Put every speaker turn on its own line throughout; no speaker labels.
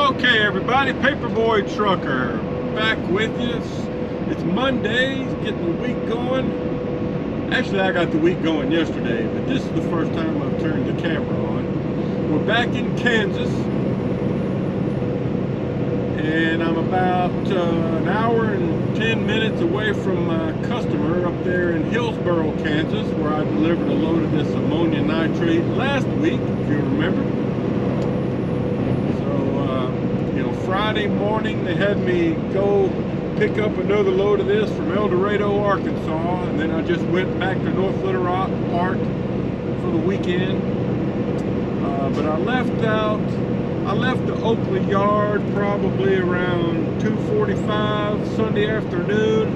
Okay, everybody, Paperboy Trucker back with you. It's Monday, getting the week going. Actually, I got the week going yesterday, but this is the first time I've turned the camera on. We're back in Kansas, and I'm about an hour and 10 minutes away from my customer up there in Hillsboro, Kansas, where I delivered a load of this ammonium nitrate last week, if you remember. Friday morning they had me go pick up another load of this from El Dorado, Arkansas, and then I just went back to North Little Rock Park for the weekend. But I left the Oakley yard probably around 2:45 Sunday afternoon,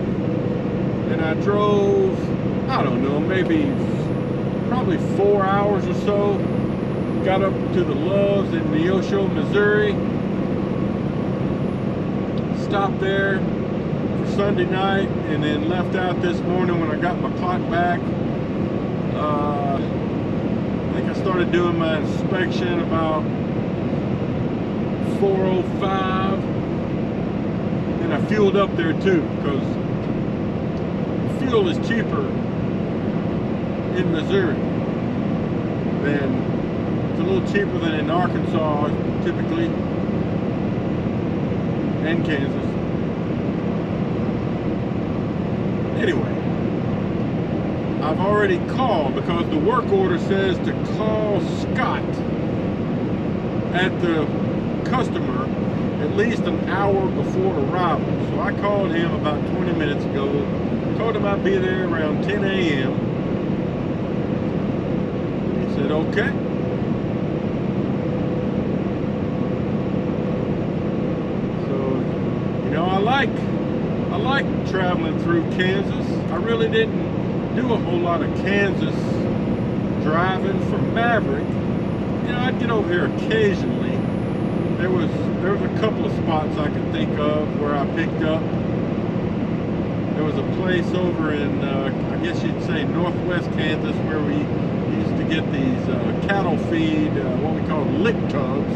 and I drove, I don't know, probably 4 hours or so. Got up to the Loves in Neosho, Missouri. Stopped there for Sunday night, and then left out this morning when I got my clock back. I think I started doing my inspection about 4:05, and I fueled up there too, because fuel is cheaper in Missouri it's a little cheaper than in Arkansas typically, and Kansas. Anyway, I've already called because the work order says to call Scott at the customer at least an hour before arrival. So I called him about 20 minutes ago, told him I'd be there around 10 a.m. He said, okay. I like traveling through Kansas. I really didn't do a whole lot of Kansas driving from Maverick. You know, I'd get over here occasionally. There was a couple of spots I could think of where I picked up. There was a place over in, I guess you'd say northwest Kansas, where we used to get these cattle feed, what we call lick tubs.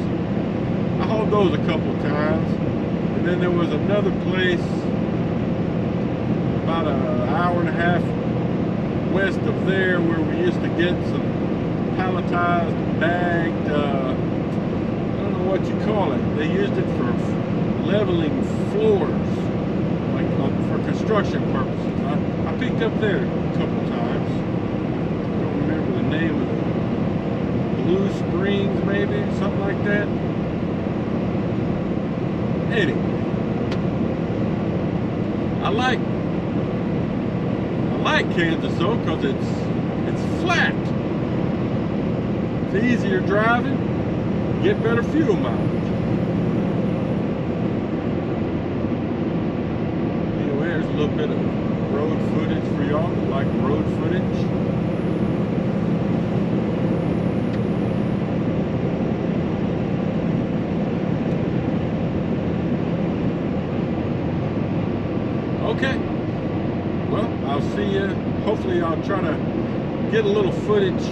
I hauled those a couple of times. And then there was another place about an hour and a half west of there where we used to get some palletized, bagged, I don't know what you call it. They used it for leveling floors, like for construction purposes. I picked up there a couple of times. I don't remember the name of it. Blue Springs, maybe, something like that. Anyway, I like Kansas though, because it's flat. It's easier driving, get better fuel mileage. Anyway, there's a little bit of road footage for y'all that like road footage. Okay, well, I'll see you. Hopefully I'll try to get a little footage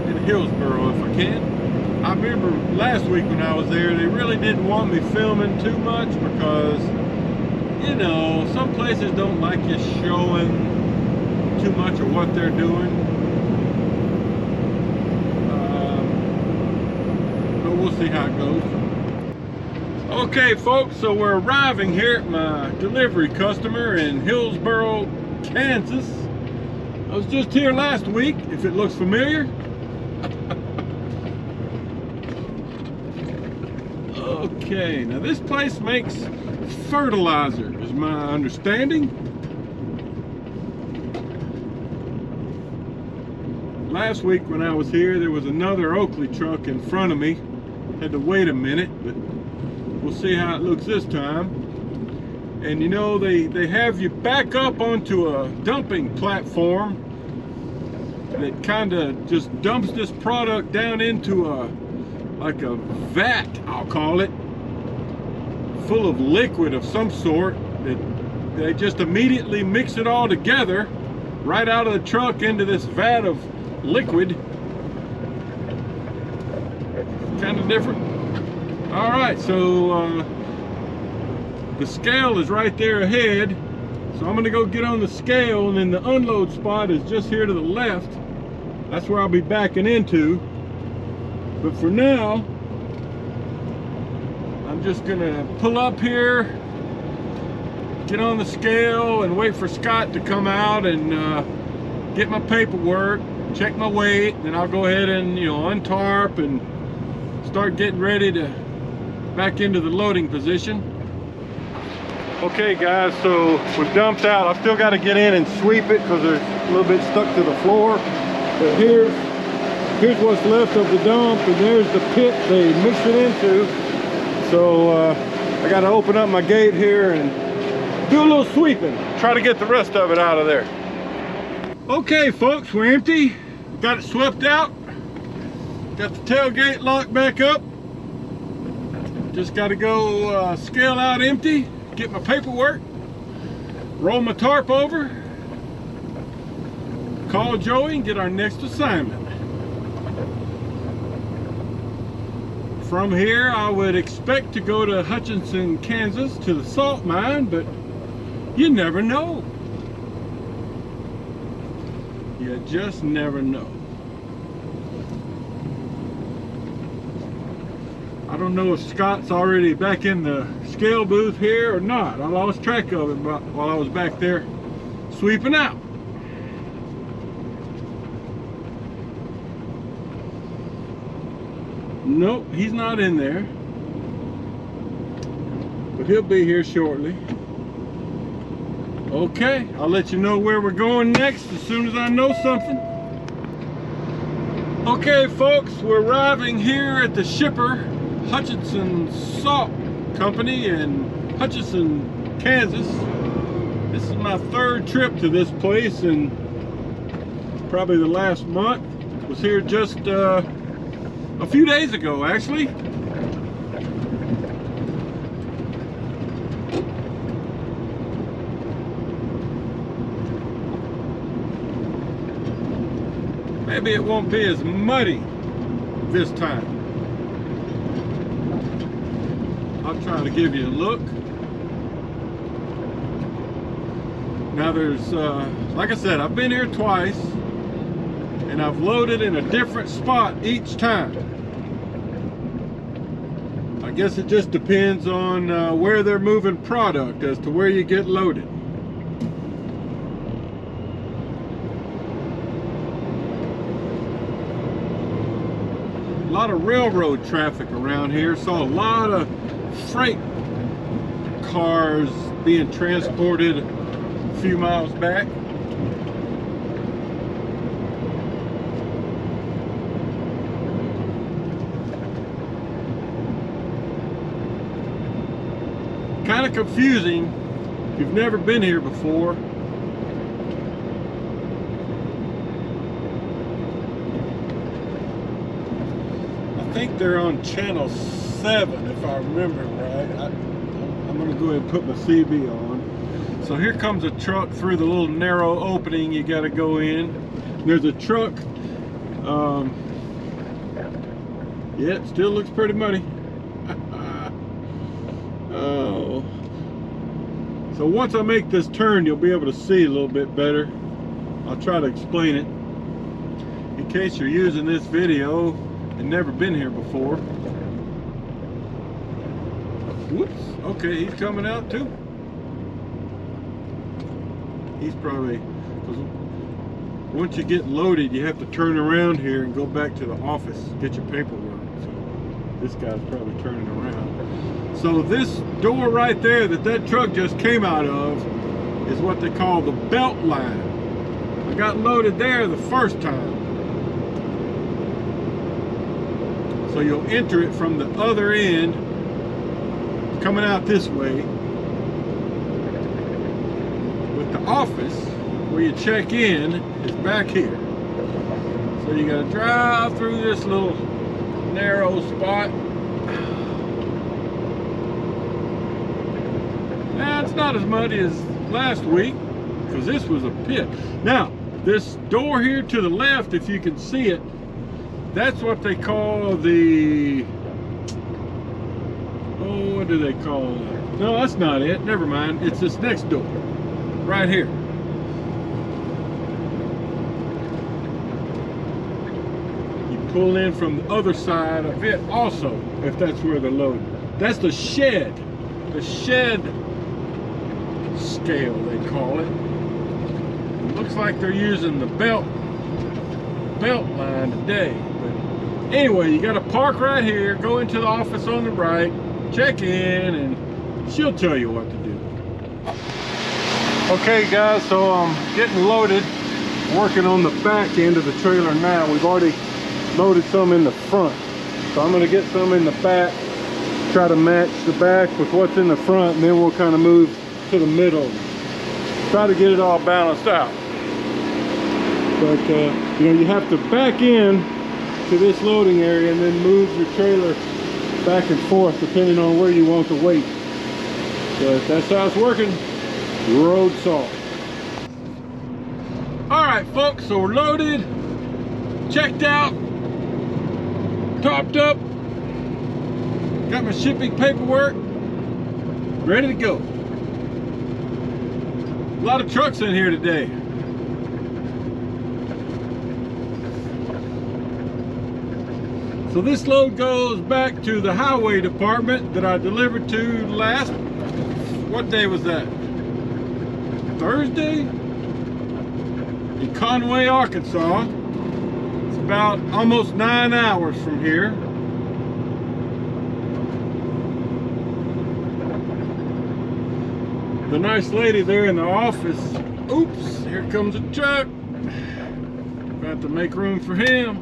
in Hillsboro if I can. I remember last week when I was there, they really didn't want me filming too much because, you know, some places don't like you showing too much of what they're doing. But we'll see how it goes. Okay, folks, so we're arriving here at my delivery customer in Hillsboro, Kansas. I was just here last week, if it looks familiar. Okay, now this place makes fertilizer, is my understanding. Last week when I was here, there was another Oakley truck in front of me. Had to wait a minute, but we'll see how it looks this time. And you know, they have you back up onto a dumping platform that kind of just dumps this product down into like a vat, I'll call it, full of liquid of some sort. That they just immediately mix it all together right out of the truck into this vat of liquid. Kind of different. All right, so the scale is right there ahead. So I'm gonna go get on the scale, and then the unload spot is just here to the left. That's where I'll be backing into. But for now, I'm just gonna pull up here, get on the scale, and wait for Scott to come out and get my paperwork, check my weight, and I'll go ahead and, you know, untarp and start getting ready to back into the loading position. Okay guys, so we've dumped out. I've still got to get in and sweep it because there's a little bit stuck to the floor. But here's what's left of the dump, and there's the pit they mix it into. So I got to open up my gate here and do a little sweeping. Try to get the rest of it out of there. Okay folks, we're empty. Got it swept out. Got the tailgate locked back up. Just got to go scale out empty. Get my paperwork, roll my tarp over, call Joey and get our next assignment. From here, I would expect to go to Hutchinson, Kansas to the salt mine, but you never know. You just never know. I don't know if Scott's already back in the scale booth here or not. I lost track of him while I was back there sweeping out. Nope, he's not in there. But he'll be here shortly. Okay, I'll let you know where we're going next as soon as I know something. Okay folks, we're arriving here at the shipper Hutchinson Salt Company in Hutchinson, Kansas. This is my third trip to this place, and probably the last month. Was here just a few days ago actually. Maybe it won't be as muddy this time. I'll try to give you a look. Now there's, like I said, I've been here twice, and I've loaded in a different spot each time. I guess it just depends on where they're moving product as to where you get loaded. A lot of railroad traffic around here, saw a lot of freight cars being transported a few miles back. Kind of confusing if you've never been here before. I think they're on channel 7 if I remember right. I'm going to go ahead and put my CB on. So here comes a truck through the little narrow opening you got to go in. There's a truck. Yeah, it still looks pretty muddy. Oh. So once I make this turn, you'll be able to see a little bit better. I'll try to explain it in case you're using this video and never been here before. Whoops. Okay, he's coming out too. He's probably, because once you get loaded, you have to turn around here and go back to the office, get your paperwork. So this guy's probably turning around. So this door right there that truck just came out of is what they call the belt line. I got loaded there the first time. So you'll enter it from the other end, coming out this way. But the office where you check in is back here. So you gotta drive through this little narrow spot. Now it's not as muddy as last week because this was a pit. Now this door here to the left, if you can see it, that's what they call the what do they call it? No, that's not it. Never mind. It's this next door, right here. You pull in from the other side of it also, if that's where they're loading. That's the shed. The shed scale, they call it. It looks like they're using the belt line today. But anyway, you got to park right here, go into the office on the right, check in, and she'll tell you what to do. Okay guys, so I'm getting loaded, working on the back end of the trailer now. We've already loaded some in the front, so I'm going to get some in the back, try to match the back with what's in the front, and then we'll kind of move to the middle, try to get it all balanced out. But you know, you have to back in to this loading area and then move your trailer back and forth depending on where you want the weight. But that's how it's working. Road salt. All right, folks, so we're loaded, checked out, topped up, got my shipping paperwork, ready to go. A lot of trucks in here today. So this load goes back to the highway department that I delivered to last, what day was that? Thursday? In Conway, Arkansas. It's about almost 9 hours from here. The nice lady there in the office, oops, here comes a truck. Got to make room for him.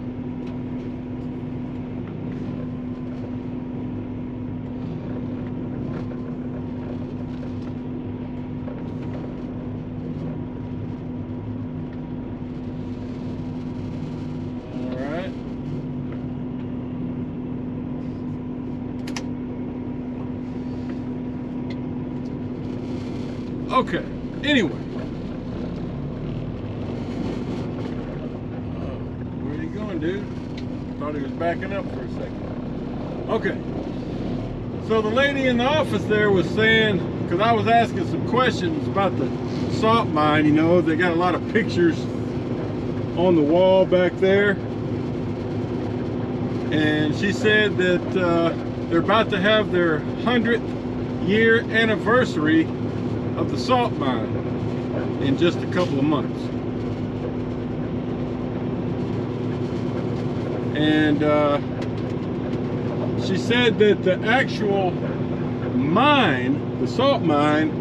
Okay, anyway. Where are you going, dude? Thought he was backing up for a second. Okay. So the lady in the office there was saying, because I was asking some questions about the salt mine, you know, they got a lot of pictures on the wall back there. And she said that they're about to have their 100th year anniversary of the salt mine in just a couple of months. And she said that the actual mine, the salt mine,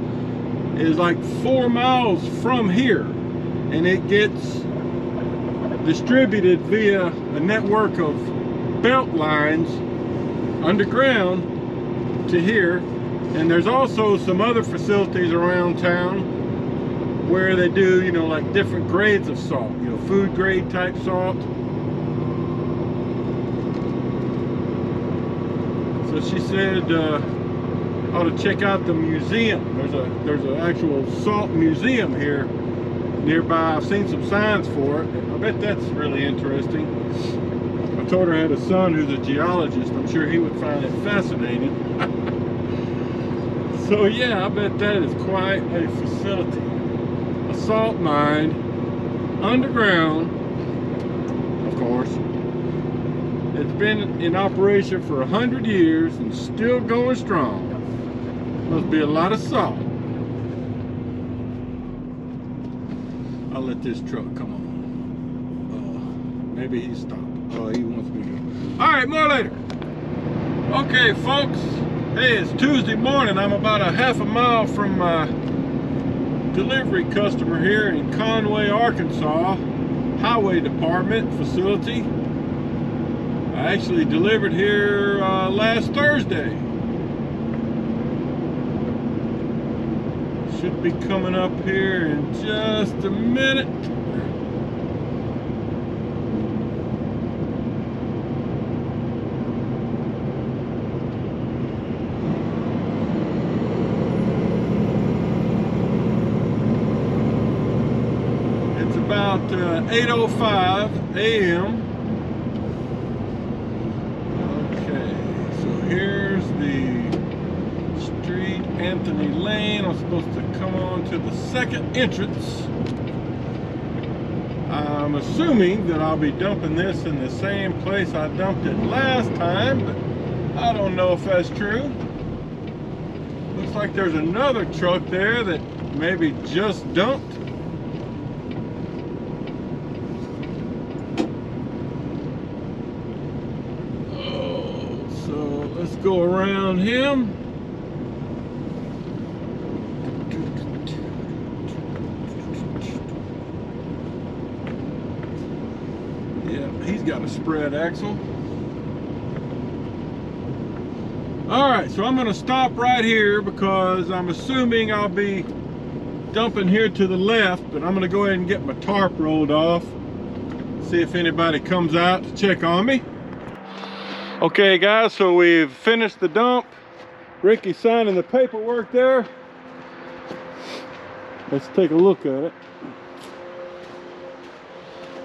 is like 4 miles from here, and it gets distributed via a network of belt lines underground to here. And there's also some other facilities around town where they do, you know, like different grades of salt, you know, food grade type salt. So she said ought to check out the museum. There's an actual salt museum here nearby. I've seen some signs for it. I bet that's really interesting. I told her I had a son who's a geologist. I'm sure he would find it fascinating. So yeah, I bet that is quite a facility. A salt mine, underground, of course. It's been in operation for 100 years and still going strong. Must be a lot of salt. I'll let this truck come on. Maybe he stopped. Oh, he wants me to go. All right, more later. Okay, folks. Hey, it's Tuesday morning. I'm about a half a mile from my delivery customer here in Conway, Arkansas, highway department facility. I actually delivered here last Thursday. Should be coming up here in just a minute. About 8:05 a.m. Okay, so here's the Anthony Lane. I'm supposed to come on to the second entrance. I'm assuming that I'll be dumping this in the same place I dumped it last time, but I don't know if that's true. Looks like there's another truck there that maybe just dumped. Oh, so let's go around him. He's got a spread axle. All right, so I'm gonna stop right here because I'm assuming I'll be dumping here to the left, but I'm gonna go ahead and get my tarp rolled off, see if anybody comes out to check on me. Okay guys, so we've finished the dump. Ricky's signing the paperwork there. Let's take a look at it.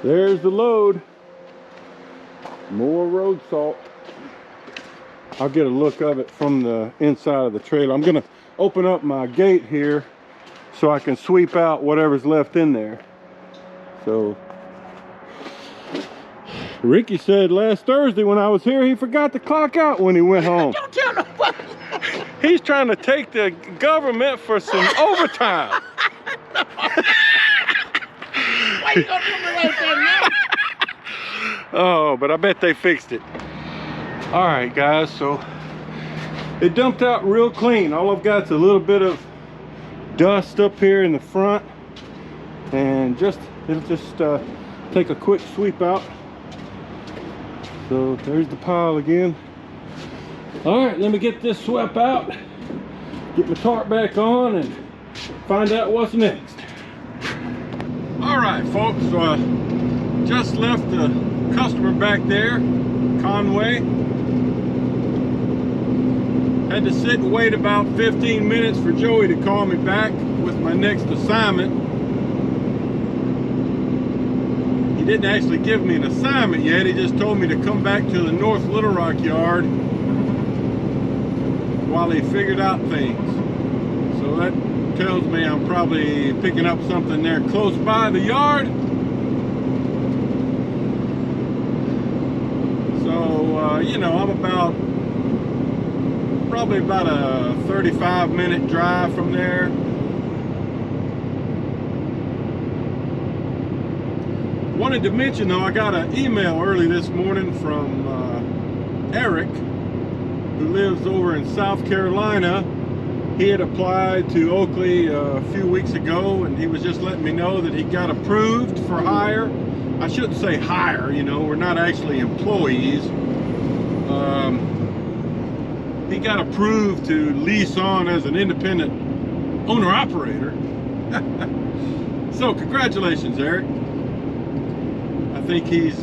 There's the load. More road salt. I'll get a look of it from the inside of the trailer. I'm gonna open up my gate here so I can sweep out whatever's left in there. So Ricky said last Thursday when I was here he forgot to clock out when he went home.
Don't tell nobody.
He's trying to take the government for some overtime.
Why you gonna put me like that now?
Oh, but I bet they fixed it. All right, guys, so it dumped out real clean. All I've got is a little bit of dust up here in the front, and it'll just take a quick sweep out. So there's the pile again. All right, let me get this swept out, get my tarp back on, and find out what's next. All right, folks, just left the customer back there, Conway. Had to sit and wait about 15 minutes for Joey to call me back with my next assignment. He didn't actually give me an assignment yet, he just told me to come back to the North Little Rock yard while he figured out things. So that tells me I'm probably picking up something there close by the yard. So, you know, I'm probably about a 35-minute drive from there. Wanted to mention though, I got an email early this morning from Eric, who lives over in South Carolina. He had applied to Oakley a few weeks ago, and he was just letting me know that he got approved for hire. I shouldn't say hire, you know, we're not actually employees. He got approved to lease on as an independent owner-operator. So congratulations, Eric. I think he's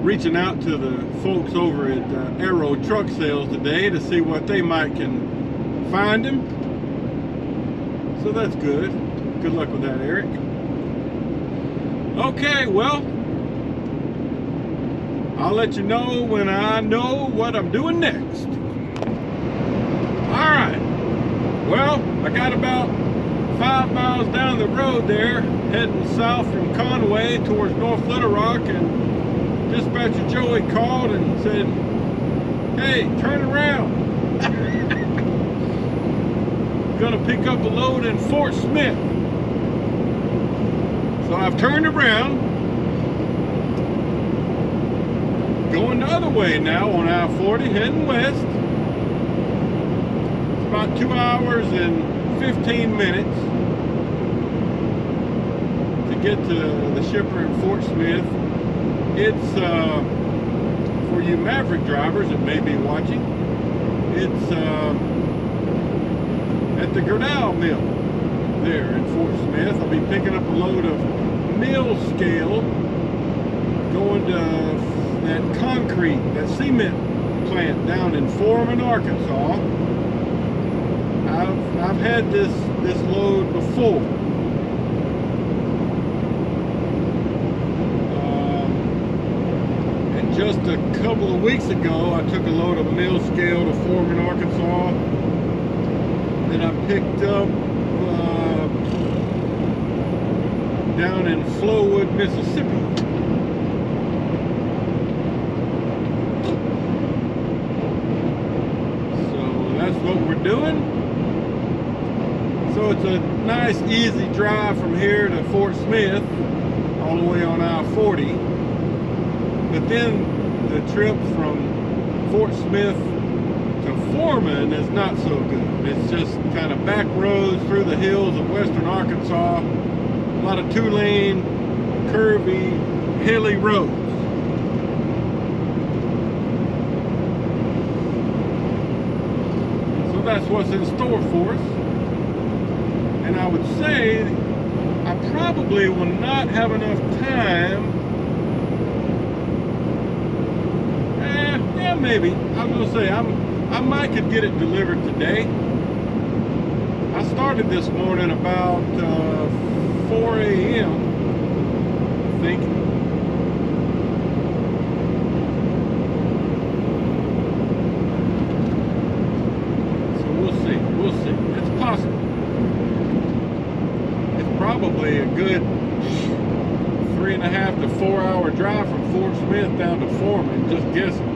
reaching out to the folks over at Arrow Truck Sales today to see what they might can find him. So that's good. Good luck with that, Eric. Okay, well, I'll let you know when I know what I'm doing next. All right. Well, I got about 5 miles down the road there, heading south from Conway towards North Little Rock, and dispatcher Joey called and said, hey, turn around. Gonna pick up a load in Fort Smith. So I've turned around, going the other way now on I-40, heading west. It's about 2 hours and 15 minutes to get to the shipper in Fort Smith. It's, for you Maverick drivers that may be watching, it's at the Gerdau mill there in Fort Smith. I'll be picking up a load of mill scale going to that concrete, that cement plant down in Foreman, Arkansas. I've had this load before. And just a couple of weeks ago, I took a load of mill scale to Foreman, Arkansas. Then I picked up down in Flowood, Mississippi. So that's what we're doing. So it's a nice, easy drive from here to Fort Smith, all the way on I-40. But then the trip from Fort Smith to Foreman is not so good. It's just kind of back roads through the hills of western Arkansas. A lot of two-lane, curvy, hilly roads. So that's what's in store for us. And I would say I probably will not have enough time. Yeah, maybe. I was gonna say I might could get it delivered today. I started this morning about 4 a.m. I think. So we'll see. We'll see. It's possible. It's probably a good 3.5 to 4 hour drive from Fort Smith down to Foreman, just guessing.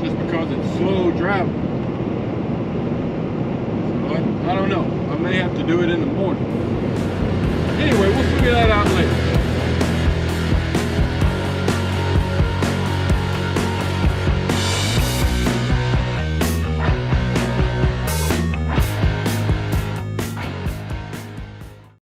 Just because it's slow driving. But I don't know. I may have to do it in the morning. Anyway, we'll figure that out later.